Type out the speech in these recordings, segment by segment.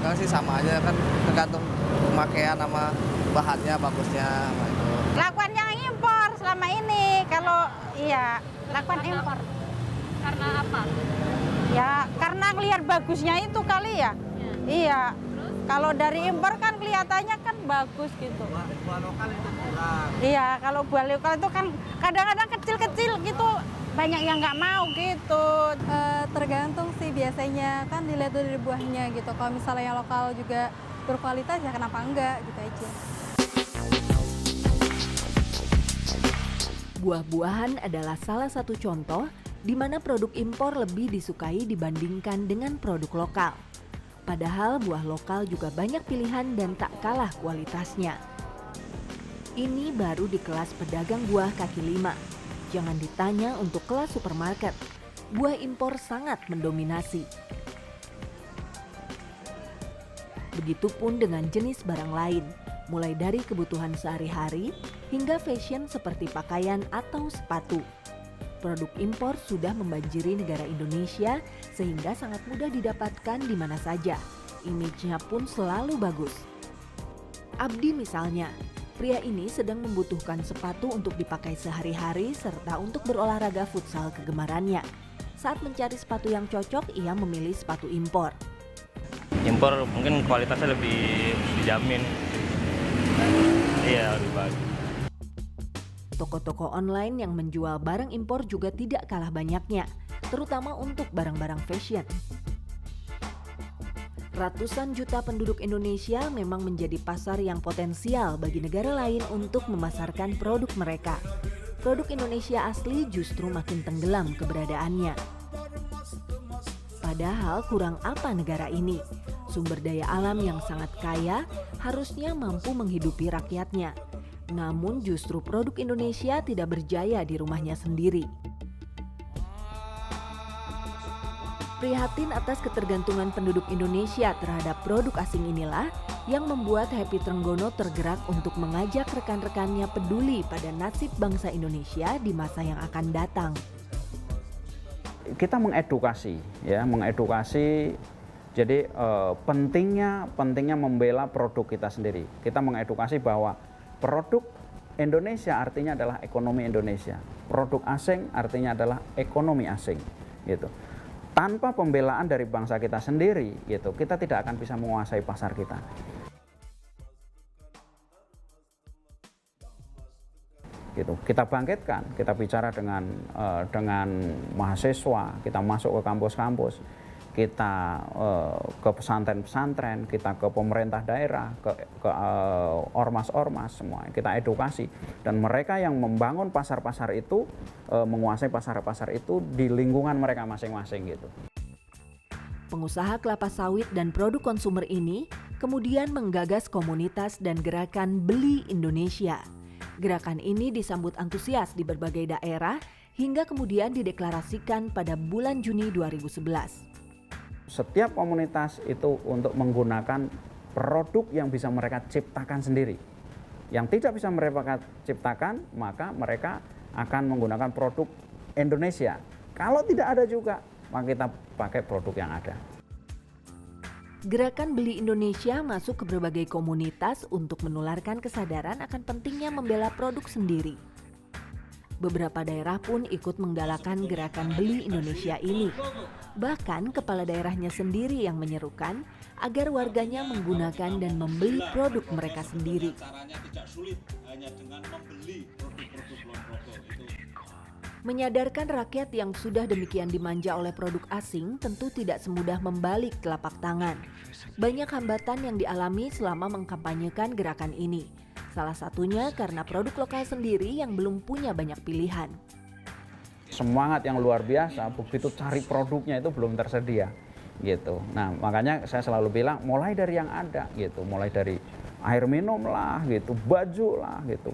dagang sih sama aja kan, tergantung pemakaian sama bahannya bagusnya sama itu. Lakukan yang impor selama ini, kalau iya lakukan impor. Karena apa? Ya karena ngelihat bagusnya itu kali ya. Iya. Kalau dari impor kan kelihatannya kan bagus gitu. Buah lokal itu kurang. Iya, kalau buah lokal itu kan kadang-kadang kecil-kecil gitu, banyak yang nggak mau gitu. Tergantung sih, biasanya kan dilihat dari buahnya gitu. Kalau misalnya yang lokal juga berkualitas ya kenapa enggak gitu aja. Buah-buahan adalah salah satu contoh di mana produk impor lebih disukai dibandingkan dengan produk lokal. Padahal buah lokal juga banyak pilihan dan tak kalah kualitasnya. Ini baru di kelas pedagang buah kaki lima. Jangan ditanya untuk kelas supermarket. Buah impor sangat mendominasi. Begitupun dengan jenis barang lain, mulai dari kebutuhan sehari-hari hingga fashion seperti pakaian atau sepatu. Produk impor sudah membanjiri negara Indonesia sehingga sangat mudah didapatkan di mana saja. Image-nya pun selalu bagus. Abdi misalnya, pria ini sedang membutuhkan sepatu untuk dipakai sehari-hari serta untuk berolahraga futsal kegemarannya. Saat mencari sepatu yang cocok, ia memilih sepatu impor. Impor mungkin kualitasnya lebih dijamin. Iya, lebih bagus. Toko-toko online yang menjual barang impor juga tidak kalah banyaknya, terutama untuk barang-barang fashion. Ratusan juta penduduk Indonesia memang menjadi pasar yang potensial bagi negara lain untuk memasarkan produk mereka. Produk Indonesia asli justru makin tenggelam keberadaannya. Padahal kurang apa negara ini? Sumber daya alam yang sangat kaya harusnya mampu menghidupi rakyatnya. Namun justru produk Indonesia tidak berjaya di rumahnya sendiri. Prihatin atas ketergantungan penduduk Indonesia terhadap produk asing inilah yang membuat Happy Trenggono tergerak untuk mengajak rekan-rekannya peduli pada nasib bangsa Indonesia di masa yang akan datang. Kita mengedukasi, ya, mengedukasi. Jadi pentingnya membela produk kita sendiri. Kita mengedukasi bahwa produk Indonesia artinya adalah ekonomi Indonesia. Produk asing artinya adalah ekonomi asing, gitu. Tanpa pembelaan dari bangsa kita sendiri, gitu, kita tidak akan bisa menguasai pasar kita. Gitu. Kita bangkitkan, kita bicara dengan mahasiswa, kita masuk ke kampus-kampus, kita ke pesantren-pesantren, kita ke pemerintah daerah, ke ormas-ormas semua, kita edukasi. Dan mereka yang membangun pasar-pasar itu, menguasai pasar-pasar itu di lingkungan mereka masing-masing gitu. Pengusaha kelapa sawit dan produk konsumer ini kemudian menggagas komunitas dan gerakan Beli Indonesia. Gerakan ini disambut antusias di berbagai daerah hingga kemudian dideklarasikan pada bulan Juni 2011. Setiap komunitas itu untuk menggunakan produk yang bisa mereka ciptakan sendiri. Yang tidak bisa mereka ciptakan, maka mereka akan menggunakan produk Indonesia. Kalau tidak ada juga, maka kita pakai produk yang ada. Gerakan Beli Indonesia masuk ke berbagai komunitas untuk menularkan kesadaran akan pentingnya membela produk sendiri. Beberapa daerah pun ikut menggalakkan gerakan Beli Indonesia ini. Bahkan kepala daerahnya sendiri yang menyerukan agar warganya menggunakan dan membeli produk mereka sendiri. Menyadarkan rakyat yang sudah demikian dimanja oleh produk asing tentu tidak semudah membalik telapak tangan. Banyak hambatan yang dialami selama mengkampanyekan gerakan ini. Salah satunya karena produk lokal sendiri yang belum punya banyak pilihan. Semangat yang luar biasa, begitu cari produknya itu belum tersedia gitu. Nah, makanya saya selalu bilang mulai dari yang ada gitu, mulai dari air minum lah gitu, baju lah gitu.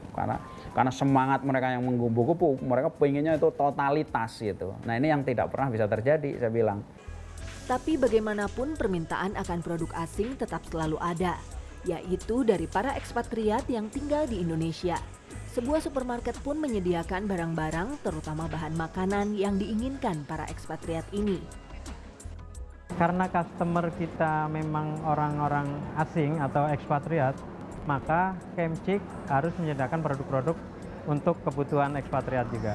Karena semangat mereka yang menggebu-gebu, mereka pengennya itu totalitas gitu. Nah, ini yang tidak pernah bisa terjadi, saya bilang. Tapi bagaimanapun permintaan akan produk asing tetap selalu ada, yaitu dari para ekspatriat yang tinggal di Indonesia. Sebuah supermarket pun menyediakan barang-barang, terutama bahan makanan yang diinginkan para ekspatriat ini. Karena customer kita memang orang-orang asing atau ekspatriat, maka Kemcik harus menyediakan produk-produk untuk kebutuhan ekspatriat juga.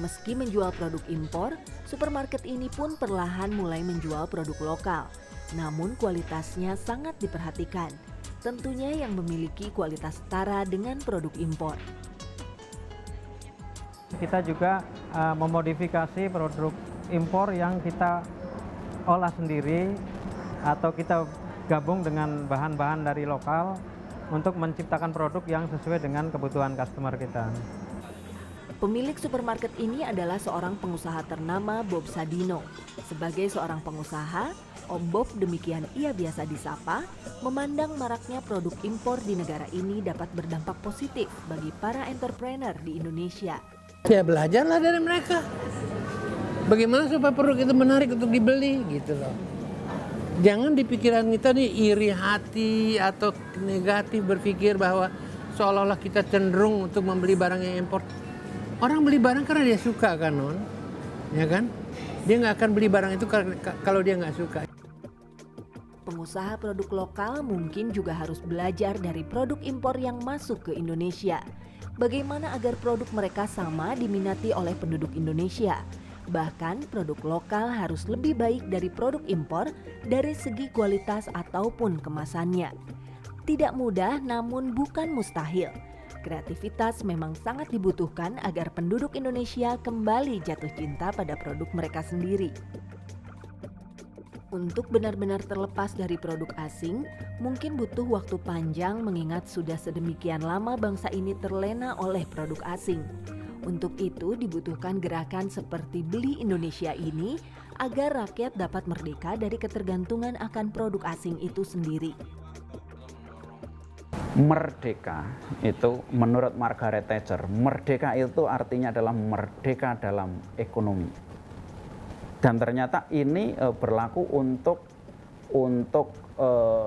Meski menjual produk impor, supermarket ini pun perlahan mulai menjual produk lokal. Namun kualitasnya sangat diperhatikan, tentunya yang memiliki kualitas setara dengan produk impor. Kita juga memodifikasi produk impor yang kita olah sendiri atau kita gabung dengan bahan-bahan dari lokal untuk menciptakan produk yang sesuai dengan kebutuhan customer kita. Pemilik supermarket ini adalah seorang pengusaha ternama, Bob Sadino. Sebagai seorang pengusaha, Om Bob, demikian ia biasa disapa, memandang maraknya produk impor di negara ini dapat berdampak positif bagi para entrepreneur di Indonesia. Ya belajarlah dari mereka. Bagaimana supaya produk itu menarik untuk dibeli gitu loh. Jangan di pikiran kita nih iri hati atau negatif berpikir bahwa seolah-olah kita cenderung untuk membeli barang yang impor. Orang beli barang karena dia suka kan, Non? Ya kan? Dia nggak akan beli barang itu kalau dia nggak suka. Pengusaha produk lokal mungkin juga harus belajar dari produk impor yang masuk ke Indonesia. Bagaimana agar produk mereka sama diminati oleh penduduk Indonesia? Bahkan produk lokal harus lebih baik dari produk impor dari segi kualitas ataupun kemasannya. Tidak mudah namun bukan mustahil. Kreativitas memang sangat dibutuhkan agar penduduk Indonesia kembali jatuh cinta pada produk mereka sendiri. Untuk benar-benar terlepas dari produk asing, mungkin butuh waktu panjang mengingat sudah sedemikian lama bangsa ini terlena oleh produk asing. Untuk itu dibutuhkan gerakan seperti Beli Indonesia ini agar rakyat dapat merdeka dari ketergantungan akan produk asing itu sendiri. Merdeka itu menurut Margaret Thatcher, merdeka itu artinya adalah merdeka dalam ekonomi. Dan ternyata ini berlaku untuk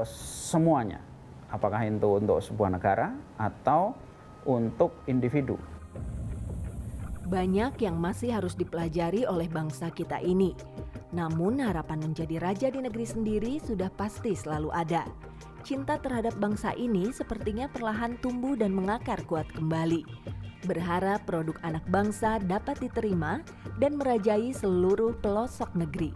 semuanya. Apakah itu untuk sebuah negara atau untuk individu. Banyak yang masih harus dipelajari oleh bangsa kita ini. Namun harapan menjadi raja di negeri sendiri sudah pasti selalu ada. Cinta terhadap bangsa ini sepertinya perlahan tumbuh dan mengakar kuat kembali. Berharap produk anak bangsa dapat diterima dan merajai seluruh pelosok negeri.